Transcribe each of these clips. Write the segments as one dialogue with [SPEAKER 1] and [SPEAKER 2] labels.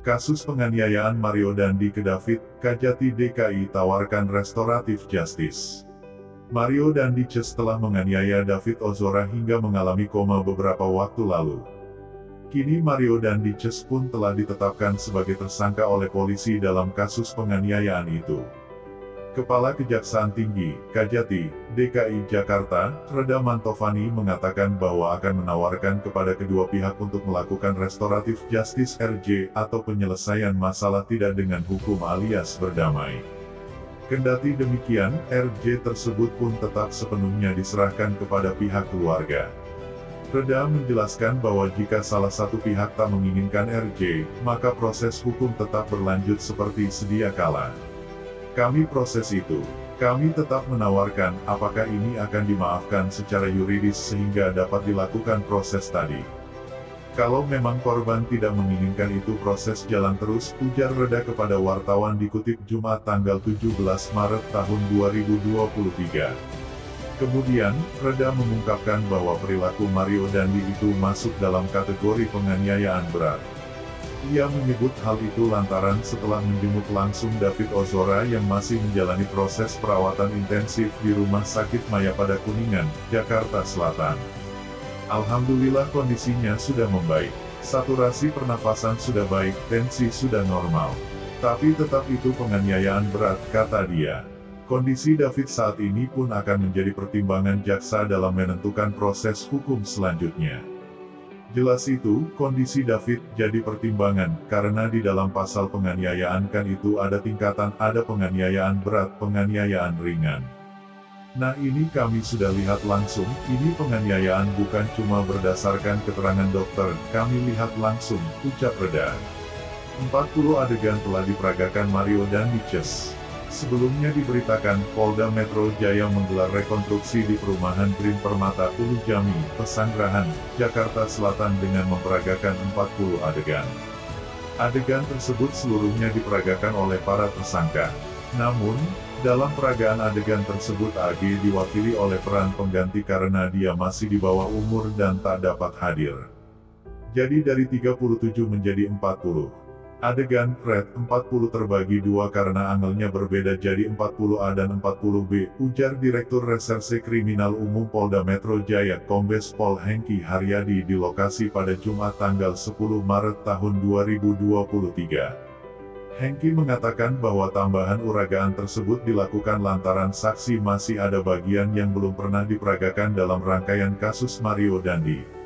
[SPEAKER 1] Kasus penganiayaan Mario Dandi ke David, Kajati DKI tawarkan restoratif justice. Mario Dandi telah menganiaya David Ozora hingga mengalami koma beberapa waktu lalu. Kini Mario Dandi pun telah ditetapkan sebagai tersangka oleh polisi dalam kasus penganiayaan itu. Kepala Kejaksaan Tinggi, Kajati, DKI Jakarta, Reda Mantovani mengatakan bahwa akan menawarkan kepada kedua pihak untuk melakukan restoratif justice RJ atau penyelesaian masalah tidak dengan hukum alias berdamai. Kendati demikian, RJ tersebut pun tetap sepenuhnya diserahkan kepada pihak keluarga. Reda menjelaskan bahwa jika salah satu pihak tak menginginkan RJ, maka proses hukum tetap berlanjut seperti sedia kala. Kami proses itu. Kami tetap menawarkan apakah ini akan dimaafkan secara yuridis sehingga dapat dilakukan proses tadi. Kalau memang korban tidak menginginkan itu proses jalan terus, ujar Reda kepada wartawan dikutip Jumat tanggal 17 Maret tahun 2023. Kemudian, Reda mengungkapkan bahwa perilaku Mario Dandi itu masuk dalam kategori penganiayaan berat. Ia menyebut hal itu lantaran setelah menjenguk langsung David Ozora yang masih menjalani proses perawatan intensif di Rumah Sakit Mayapada Kuningan, Jakarta Selatan. Alhamdulillah kondisinya sudah membaik, saturasi pernafasan sudah baik, tensi sudah normal. Tapi tetap itu penganiayaan berat, kata dia. Kondisi David saat ini pun akan menjadi pertimbangan jaksa dalam menentukan proses hukum selanjutnya. Jelas itu, kondisi David jadi pertimbangan, karena di dalam pasal penganiayaan kan itu ada tingkatan, ada penganiayaan berat, penganiayaan ringan. Nah ini kami sudah lihat langsung, ini penganiayaan bukan cuma berdasarkan keterangan dokter, kami lihat langsung, ucap Reda. 40 adegan telah diperagakan Mario Dandi. Sebelumnya diberitakan, Polda Metro Jaya menggelar rekonstruksi di perumahan Green Permata Ulu Jami, Pesanggerahan, Jakarta Selatan dengan memperagakan 40 adegan. Adegan tersebut seluruhnya diperagakan oleh para tersangka. Namun, dalam peragaan adegan tersebut AG diwakili oleh peran pengganti karena dia masih di bawah umur dan tak dapat hadir. Jadi dari 37 menjadi 40. Adegan, Red, 40 terbagi 2 karena angelnya berbeda jadi 40A dan 40B, ujar Direktur Reserse Kriminal Umum Polda Metro Jaya Kombes Pol Hengki Haryadi di lokasi pada Jumat tanggal 10 Maret tahun 2023. Hengki mengatakan bahwa tambahan uragaan tersebut dilakukan lantaran saksi masih ada bagian yang belum pernah diperagakan dalam rangkaian kasus Mario Dandi.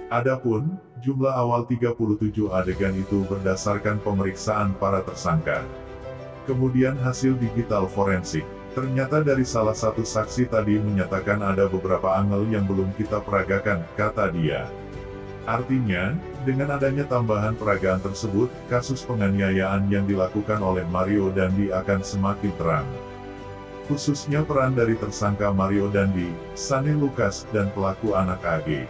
[SPEAKER 1] Adapun, jumlah awal 37 adegan itu berdasarkan pemeriksaan para tersangka. Kemudian hasil digital forensik. Ternyata dari salah satu saksi tadi menyatakan ada beberapa angel yang belum kita peragakan, kata dia. Artinya, dengan adanya tambahan peragaan tersebut, kasus penganiayaan yang dilakukan oleh Mario Dandi akan semakin terang. Khususnya peran dari tersangka Mario Dandi, Sane Lukas, dan pelaku anak AG.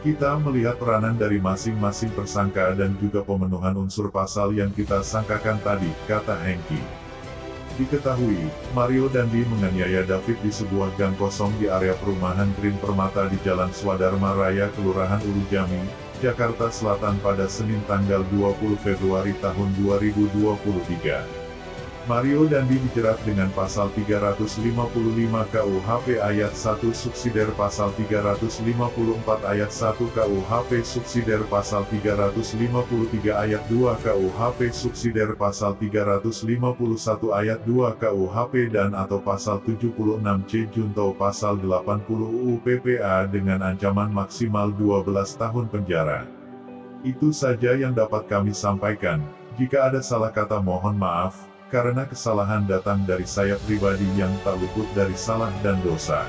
[SPEAKER 1] Kita melihat peranan dari masing-masing tersangka dan juga pemenuhan unsur pasal yang kita sangkakan tadi, kata Hengki. Diketahui, Mario Dandi menganiaya David di sebuah gang kosong di area perumahan Green Permata di Jalan Swadharma Raya Kelurahan Ulu Jami, Jakarta Selatan pada Senin tanggal 20 Februari tahun 2023. Mario Dandi dijerat dengan pasal 355 KUHP ayat 1 subsidiar pasal 354 ayat 1 KUHP subsidiar pasal 353 ayat 2 KUHP subsidiar pasal 351 ayat 2 KUHP dan atau pasal 76C junto pasal 80 UU PPA dengan ancaman maksimal 12 tahun penjara. Itu saja yang dapat kami sampaikan. Jika ada salah kata mohon maaf, karena kesalahan datang dari saya pribadi yang tak luput dari salah dan dosa.